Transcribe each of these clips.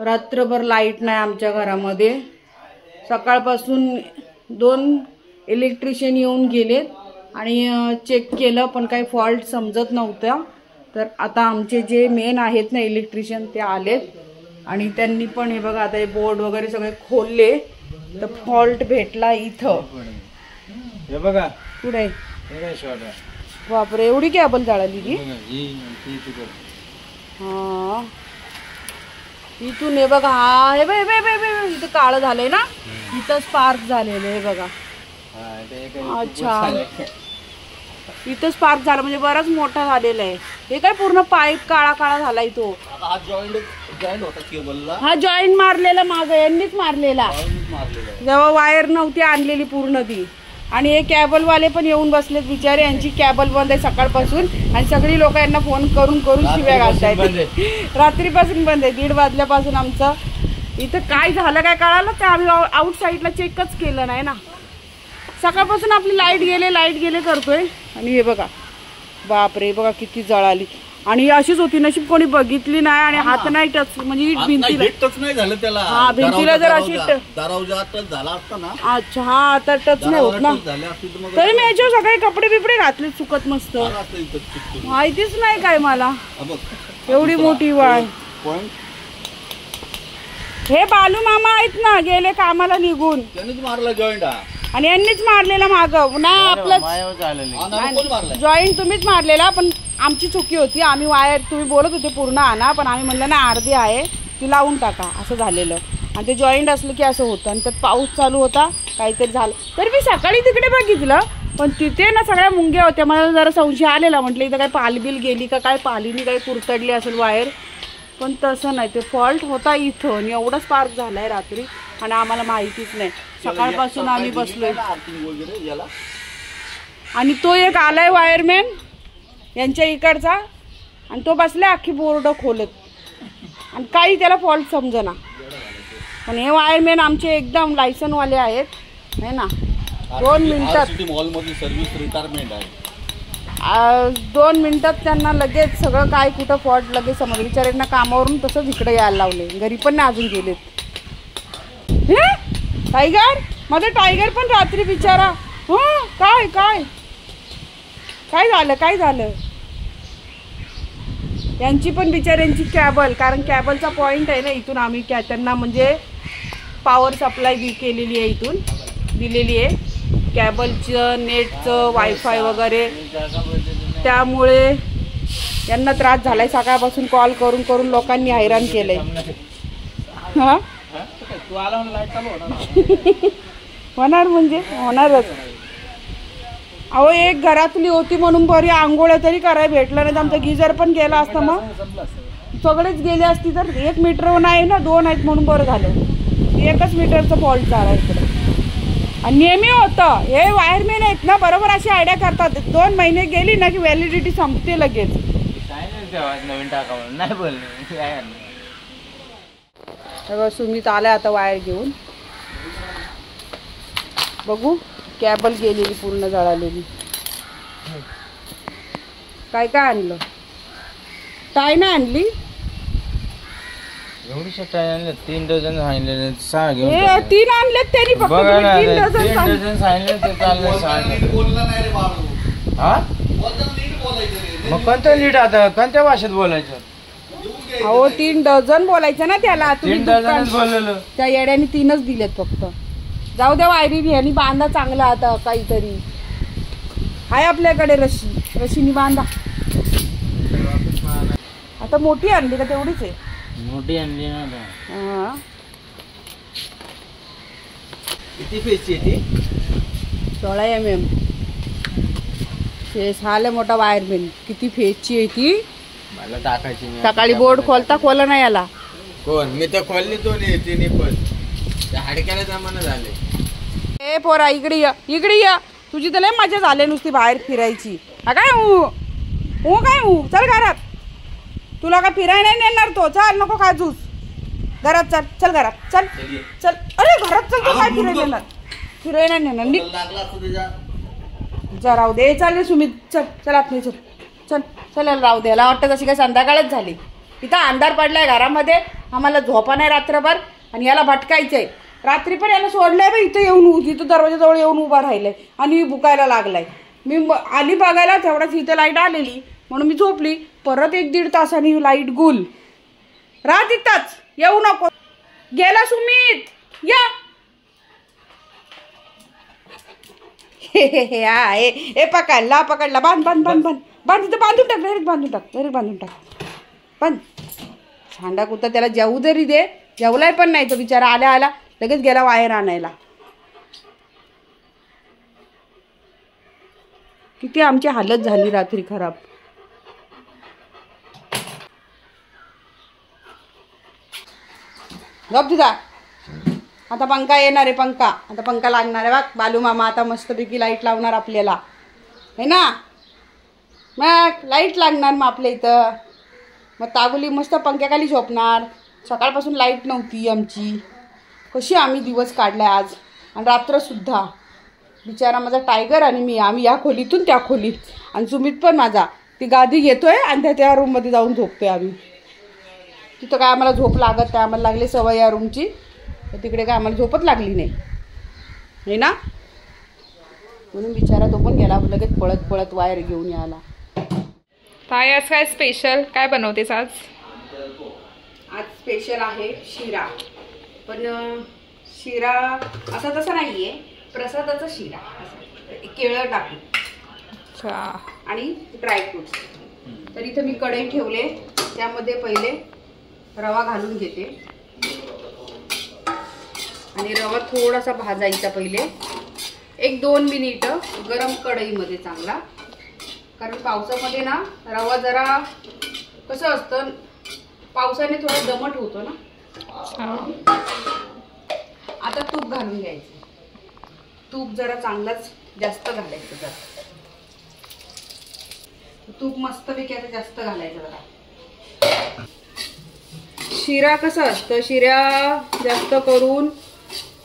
रात्रभर लाईट नाही आमच्या घरामध्ये। सकाळपासून 2 इलेक्ट्रिशियन येऊन गेलेत आणि चेक केलं पण काही फॉल्ट समजत नव्हता। तर आता आमचे जे मेन आहेत ना इलेक्ट्रिशियन ते आलेत आणि त्यांनी पण हे बघा आता हे बोर्ड वगैरे सगळे खोलले तर फॉल्ट भेटला इथं। हे बघा पुढे बापरे एवढी केबल जळाली की। हा इथून हे बघा हा हे इथं काळं झालंय ना इथं स्पार्क झालेलं आहे बघा। अच्छा इथं स्पार्क झाला म्हणजे बराच मोठा झालेला आहे। हे काय पूर्ण पाईप काळा काळा झालाय तो। हा जॉईंट होता केबलला। हा जॉईंट मारलेला माग यांनीच मारलेला जेव्हा वायर नव्हती आणलेली पूर्ण ती। आणि हे कॅबलवाले पण येऊन बसलेत बिचारे, यांची कॅबल बंद आहे सकाळपासून आणि सगळी लोक यांना फोन करून करून शिव्या घालतायत। रात्रीपासून बंद आहे 1:30 वाजल्यापासून। आमचं इथं काय झालं काय कळालं तर आम्ही आउट साईडला चेकच केलं नाही ना। सकाळपासून आपली लाईट गेले करतोय आणि हे बघा बापरे बघा किती जळाली आणि अशीच होती नशीब कोणी बघितली नाही आणि हात नाही टच म्हणजे भिंतीला टच नाही झालं त्याला। हा भिंतीला जर अशी दरवाजा टच झाला असता ना। अच्छा हा आता टच नाही होत ना। तरी मी याच्यावर सकाळी कपडे बिपडे घातले सुकत मस्त माहितीच नाही काय मला एवढी मोठी वाय। हे बालू मामा आहेत ना गेले कामाला निघून त्यांनीच मारला जॉईंट आणि यांनीच मारलेला माग ना आपलं जॉईंट तुम्हीच मारलेला पण आमची चुकी होती। आम्ही वायर तुम्ही बोलत होते पूर्ण आणा पण आम्ही म्हणलं ना अर्धी आहे ती लावून टाका असं झालेलं आणि ते जॉईंट असलं की असं होतं आणि त्यात पाऊस चालू होता काहीतरी झालं। तर मी सकाळी तिकडे बघितलं पण तिथे ना सगळ्या मुंग्या होत्या। मला जरा संशय आलेला म्हटलं इथं काय पालबिल गेली का काय पालीनी काही कुरतडली असेल वायर पण तसं नाही ते फॉल्ट होता इथं आणि एवढा स्पार्क झालाय रात्री आणि आम्हाला माहितीच नाही। सकाळपासून आम्ही बसलोय आणि तो एक आलाय वायरमॅन यांच्या इकडचा आणि तो बसलाय अख्खी बोर्ड खोलत आणि काही त्याला फॉल्ट समजना। पण हे वायरमॅन आमचे एकदम लायसनवाले आहेत है ना। 2 मिनिटात मॉलमध्ये सर्व्हिस रिटायरमेंट आहे 2 मिनिटात त्यांना लगेच सगळं काय कुठं फॉल्ट लगेच समजलं। बिचाऱ्यांना कामावरून तसंच इकडे यायला लावले घरी पण नाही अजून गेलेत। टायगर माझा टायगर पण रात्री बिचारा काय काय काय झालं काय झालं यांची पण बिचाऱ्यांची कॅबल कारण कॅबलचा पॉइंट आहे ना इथून आम्ही त्यांना म्हणजे पॉवर सप्लाय केलेली आहे इथून दिलेली आहे कॅबलचं नेटचं वायफाय वगैरे त्यामुळे यांना त्रास झालाय। सकाळपासून कॉल करून करून लोकांनी हैराण केलंय। हा होणार म्हणजे होणारच। अहो एक घरातली होती म्हणून बरी आंघोळ तरी करायला भेटलं नाही। आमचा गिझर पण गेला असता मग सगळेच गेले असती तर 1 मीटर नाही ना 2 आहेत म्हणून बरं झालं। 1च मीटरचा फॉल्ट झाला इकडे आणि नेहमी होतं हे वायरमॅन आहेत ना बरोबर अशी आयडिया करतात 2 महिने गेली ना की व्हॅलिडिटी संपते लगेच। नवीन टाका नाही बोलले सुमित आलाय आता वायर घेऊन बघू कॅबल गेलेली पूर्ण जळालेली। काय काय आणलं टाय नाही आणली एवढी टाय आणले 3 डझन सांगितले 6 घेऊन 3 आणलेत त्यांनी फक्त 3 डझन सांगितले ते चालले 6 बोलला नाही रे बाळू। हा मग कोणत्या नीट आता कोणत्या भाषेत बोलायचं अहो 3 डझन बोलायचं ना त्याला तुम्ही 3 डझनच बोललेलं त्या येड्याने 3च दिलेत फक्त। जाऊ द्या वायरी आणि बांधा चांगला आता काहीतरी आहे आपल्याकडे रशीनी बांधा। आता मोठी आणली का तेवढीच आहे मोठी आणली ना। किती फेसची आहे ती 16 mm फेस हाले मोठा वायरमॅन किती फेसची आहे ती मला टाकायची सकाळी बोर्ड खोला नाही याला कोण मी तर खोलली तो तिने पण हाडक्याला जमाना झाले। ए पोरा इकडे या तुझी तर लय मजा झाली नुसती बाहेर फिरायची। काय काय चल घरात तुला काय फिरायला नाही नेणार तो चल नको काय जूस घरात चल घरात चल चल अरे घरात चल तू काय फिरायला नेणार जा राहू दे चालेल सुमित चल चल आत नाही चल चल चल राहू द्यायला वाटतं तशी काय संध्याकाळच झाली इथं अंधार पडलाय घरामध्ये, आम्हाला झोपा नाही रात्रभर आणि याला भटकायचंय. रात्री पण याला सोडलंय बा इथं येऊन, इथं दरवाजाजवळ येऊन उभा राहिलाय आणि भुकायला लागलाय. मी आली बघायला, तेवढाच इथं लाईट आलेली म्हणून मी झोपली. परत 1-1.5 तासांनी लाईट गुल. राह तिथंच, येऊ नको. गेला सुमित, या. हे पकडला पकडला. बांध बांध बांध बांध बांध, तिथं बांधून टाक, डायरेक्ट बांधून टाक, डायरेक्ट बांधून टाक. बांध. सांडा कुत्ता, त्याला जेवू तरी दे. जेवलाय पण नाही तो बिचारा. आल्या आला लगेच गेला वायर आणायला. किती आमची हालत झाली रात्री खराब. गप तुझा. आता पंखा येणार आहे, पंखा आता पंखा लागणार आहे. बघ बालू मामा आता मस्तपैकी लाईट लावणार आपल्याला, है ना. मग लाईट लागणार मग आपल्या इथं. मग तागुली मस्त पंख्याखाली झोपणार. सकाळपासून लाईट नव्हती आमची. कशी आम्ही दिवस काढलाय आज, आणि रात्रसुद्धा. बिचारा माझा टायगर आणि मी, आम्ही या खोलीतून त्या खोलीत. आणि सुमित पण माझा ती गादी घेतोय आणि त्या रूममध्ये जाऊन झोपतोय आम्ही. तिथं काय आम्हाला झोप लागत नाही. आम्हाला लागली सवय या रूमची, तर तिकडे काय आम्हाला झोपच लागली नाही ना. म्हणून बिचारा तो पण गेला लगेच पळत पळत वायर घेऊन यायला. ताई आज काय स्पेशल, काय बनवतेस आज? आज स्पेशल आहे शिरा. पण शिरा असा तसा नाहीये, प्रसादाचा शिरा. केळं टाकून आणि ड्रायफ्रुट्स. तर इथं मी कढई ठेवले, त्यामध्ये पहिले रवा घालून घेते. आणि रवा थोडासा भाजायचा पहिले 1-2 मिनिटं गरम कढईमध्ये चांगला. कारण पावसामध्ये ना रवा जरा कसं असतं, पावसाने थोडा दमट होतो ना. आता तूप घालून घ्यायचं. तूप जरा चांगलाच जास्त घालायचं. जरा तूप मस्तपैकी आता जास्त घालायचं जरा. शिरा कसं असतं, शिरा जास्त करून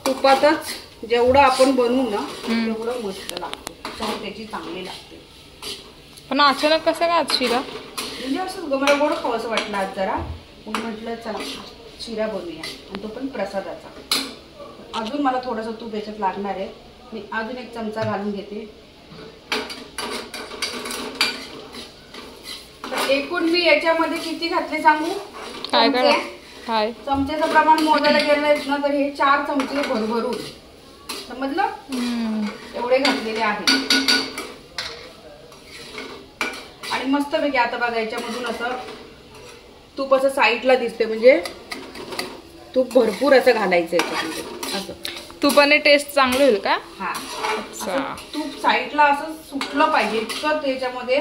तुपातच जेवढं आपण बनवू ना तेवढं मस्त लागतं, चव त्याची चांगली लागते. पण अचानक कसं काय आज शिरा? म्हणजे असं मला गोड खावंसं वाटलं आज जरा, मग म्हटलं चला शिरा बनवूया, आणि तो पण प्रसादाचा. अजून मला थोडंसं तूप याच्यात लागणार आहे. मी अजून 1 चमचा घालून घेते. तर एकूण मी याच्यामध्ये किती घातले सांगू? काय चमच्याचं प्रमाण मोजायला गेलं ना तर हे 4 चमचे भरभरून, समजलं, एवढे घातलेले आहेत. आणि मस्तपैकी आता बघा याच्यामधून असं तूप असं साईडला दिसते, म्हणजे तूप भरपूर असं घालायचं याच्यामध्ये. असं तुपाने टेस्ट चांगलं होईल का? हा, तूप साईडला असं सुटलं पाहिजे इतकं त्याच्यामध्ये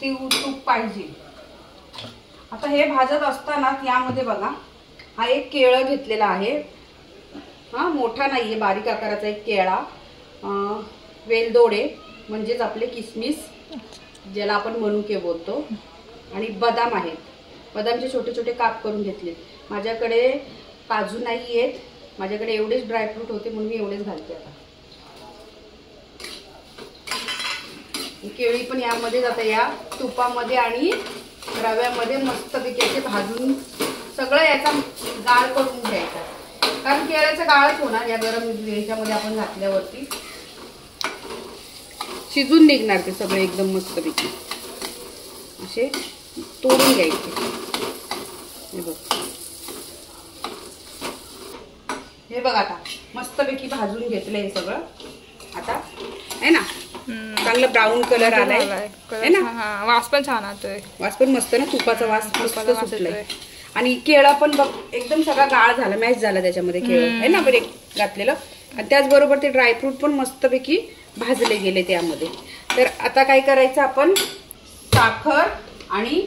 ते तूप पाहिजे. आता हे भाजत असताना यामध्ये बघा हा 1 केळं घेतलेला आहे. हा मोठा नाहीये, बारीक आकाराचा 1 केळा. वेलदोडे म्हणजेच आपले किसमिस, ज्याला आपण मनुके बोलतो. आणि बदाम आहेत. बदामचे छोटे छोटे काप करून घेतले. माझ्याकडे काजू नाही आहेत, माझ्याकडे एवढेच ड्रायफ्रूट होते म्हणून मी एवढेच घालते. आता केळी पण यामध्ये जाते, या तुपामध्ये आणि रव्यामध्ये मस्तपैकी भाजून सगळं याचा गाळ करून घ्यायचा. कारण केळ्याचा गाळच होणार या गरम ह्याच्यामध्ये आपण घातल्यावरती. शिजून निघणार ते सगळे एकदम मस्तपैकी. असे तोडून घ्यायचे. हे बघ आता मस्तपैकी भाजून घेतलं हे सगळं. आता आहे ना चांगला ब्राऊन कलर आलाय, है ना. वास पण छान येतोय. वास पण मस्त ना, तुपाचा वास मस्त सुटलाय. आणि केळा पण बघ एकदम सगळा गाळ झाला, मॅश झाला त्याच्यामध्ये केळं, आहे ना बरे घातलेलं. आणि त्याचबरोबर ते ड्रायफ्रूट पण मस्तपैकी भाजले गेले त्यामध्ये. तर आता काय करायचं आपण, साखर आणि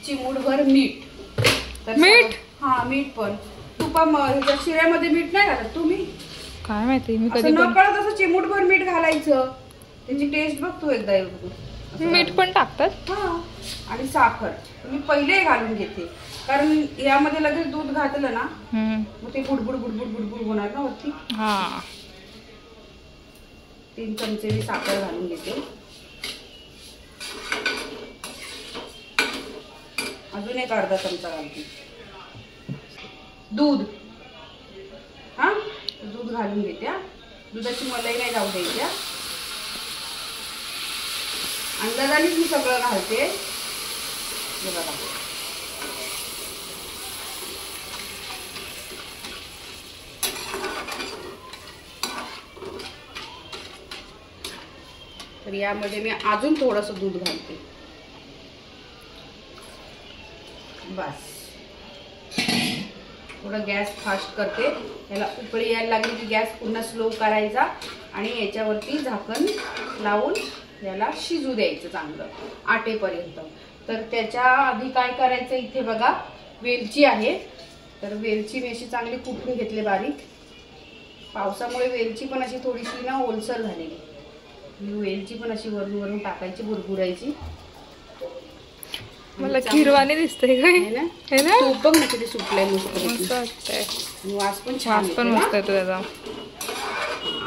चिमूटभर मीठ. मीठ? हा मीठ पण शिऱ्यामध्ये मीठ नाही घालत तुम्ही? काय माहिती, मी कधी नकळत असं चिमूटभर मीठ घालायचं. त्याची टेस्ट बघ तू एकदा. मीठ पण टाकतात. हा, आणि साखर मी पहिले घालून घेते, कारण यामध्ये लगेच दूध घातलं ना मग ते बुडबुड बुडबुड बुडबुड होणार ना वरती. 3 चमचे मी साखर घालून घेते. अजून एक अर्धा चमचा घालते दूध. हा दूध घालून घेते. दुधाची मलाई नाही जाऊ द्यायची. अंदाजानेच मी सगळं घालते. हे बघा तर यामध्ये मी अजून थोडंसं दूध घालते. बस थोडं गॅस फास्ट करते. याला उकळी यायला लागली की गॅस पुन्हा स्लो करायचा आणि याच्यावरती झाकण लावून याला शिजू द्यायचं चांगलं आटेपर्यंत. तर त्याच्या आधी काय करायचं इथे बघा वेलची आहे. तर वेलची मी अशी चांगली कुटून घेतली बारीक. पावसामुळे वेलची पण अशी थोडीशी ना ओलसर झालेली. वेलची पण अशी वरून वरून टाकायची बुरबुरायची. मला खीरवाणी दिसते काय ना तूप बघ ना किती सुटलंय मस्त. वास पण छान पण मस्त येतो त्याचा.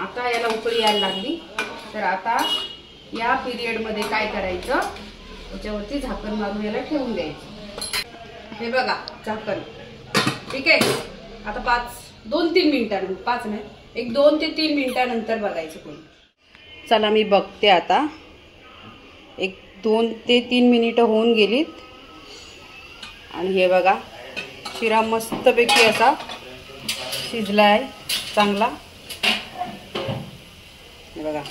आता याला उकळी यायला लागली. तर आता या पिरियड मध्ये काय करायचं त्याच्यावरती झाकण मारून याला ठेवून द्यायचं. हे बघा झाकण ठीक आहे. आता 2-3 मिनिटांनंतर 5 नाही 1-2 ते 3 मिनिटांनंतर बघायचं कोण. चला मी बघते आता. 1-2 ते 3 मिनिटं होऊन गेलीत आणि हे बघा शिरा मस्तपैकी असा शिजला आहे चांगला. हे बघा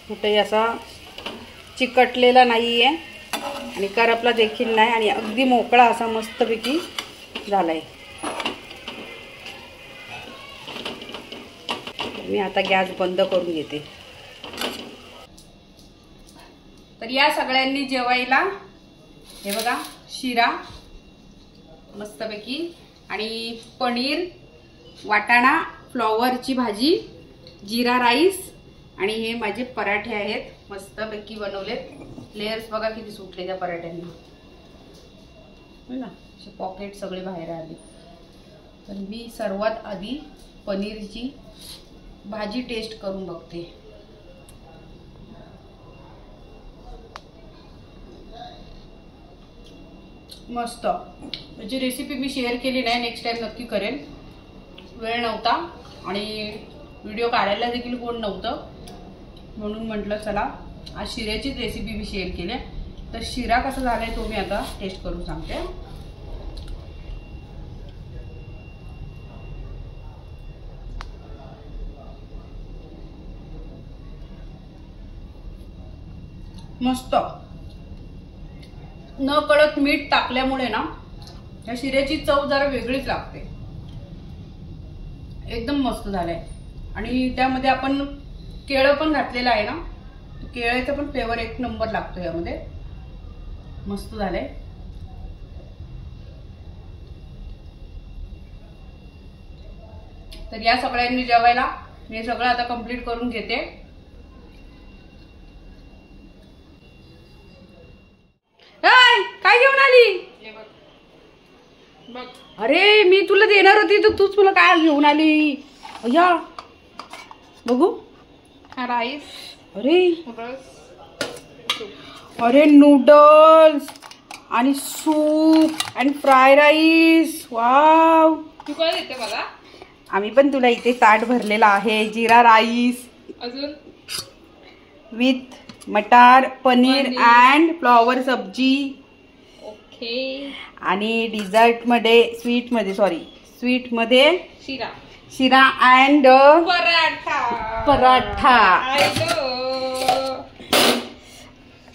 कुठेही असा चिकटलेला नाही आहे आणि करपला देखील नाही आणि अगदी मोकळा असा मस्तपैकी झाला आहे. मी आता गॅस बंद करून घेते. तर या सगळ्यांनी जेवायला हे बघा शिरा मस्तपैकी आणि पनीर वाटाणा फ्लॉवरची भाजी जिरा राईस आणि हे माझे पराठे आहेत मस्तपैकी बनवलेत. लेयर्स बघा किती सुटले त्या पराठ्यांना ना असे पॉकेट सगळे बाहेर आले. तर मी सर्वात आधी पनीरची भाजी टेस्ट करून बघते. मस्त. त्याची रेसिपी मी शेअर केली नाही. नेक्स्ट टाइम नक्की करेन. वेळ नव्हता आणि व्हिडिओ काढायला देखील कोण नव्हतं म्हणून म्हटलं चला आज शिऱ्याचीच रेसिपी मी शेअर केली. तर शिरा कसा झालाय तो मी आता टेस्ट करून सांगते. मस्त. न कळत मीठ टाकल्यामुळे ना या शिऱ्याची चव जरा वेगळीच लागते. एकदम मस्त झालंय आणि त्यामध्ये आपण केळं पण घातलेलं आहे ना. केळ्याचा पण फ्लेवर एक नंबर लागतो यामध्ये. मस्त झालंय. तर या सगळ्यांनी जेवायला मी सगळं आता कंप्लीट करून घेते. काय घेऊन आली? अरे मी तुला देणार होती तर तूच तुला काय घेऊन आली? या बघू. राईस. अरे नूडल्स आणि सूप आणि फ्राय राईस. वाव. तू काय देते मला? आम्ही पण तुला इथे ताट भरलेला आहे. जिरा राईस अजून विथ मटार पनीर अँड फ्लॉवर सब्जी. ओके. आणि डिझर्ट मध्ये स्वीट मध्ये शिरा अँड पराठा.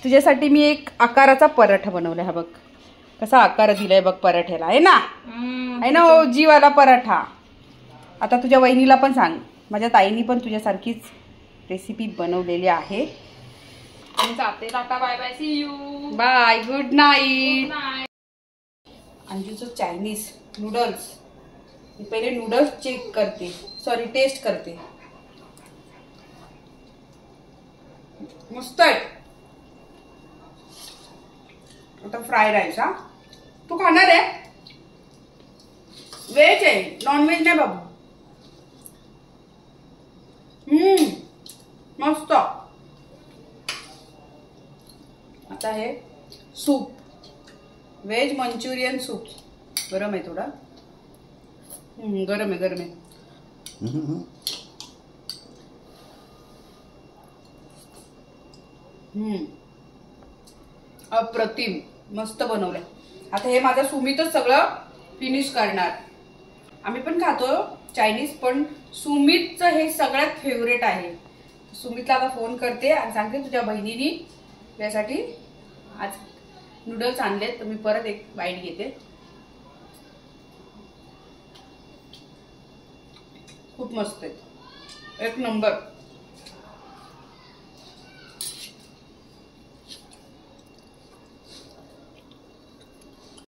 तुझ्यासाठी मी एक आकाराचा पराठा बनवला. हा बघ कसा आकार दिलाय बघ पराठ्याला. आहे ना जीवाला पराठा. आता तुझ्या वहिनीला पण सांग. माझ्या ताईनी पण तुझ्यासारखीच रेसिपी बनवलेली आहे. जाते. Tata bye bye. See you. Bye. Good night. अंजूचं चायनीज नूडल्स. मी पहिले नूडल्स टेस्ट करते. मस्त आहे. आता फ्राय राईस. हा तू खाणार आहे? व्हेज आहे नॉन व्हेज नाही बाबू. मस्त. आता हे सूप व्हेज मंचुरियन सूप. गरम आहे थोडा. गरम आहे गरम आहे. अप्रतिम मस्त बनवलंय. आता हे माझं सुमितच सगळं फिनिश करणार. आम्ही पण खातो चायनीज, पण सुमितचं हे सगळ्यात फेवरेट आहे. सुमितला आता फोन करते आणि सांगते तुझ्या बहिणीनी त्यासाठी आज नूडल्स आणलेत, तर मी परत एक बाईट घेते. खूप मस्त आहेत, एक नंबर.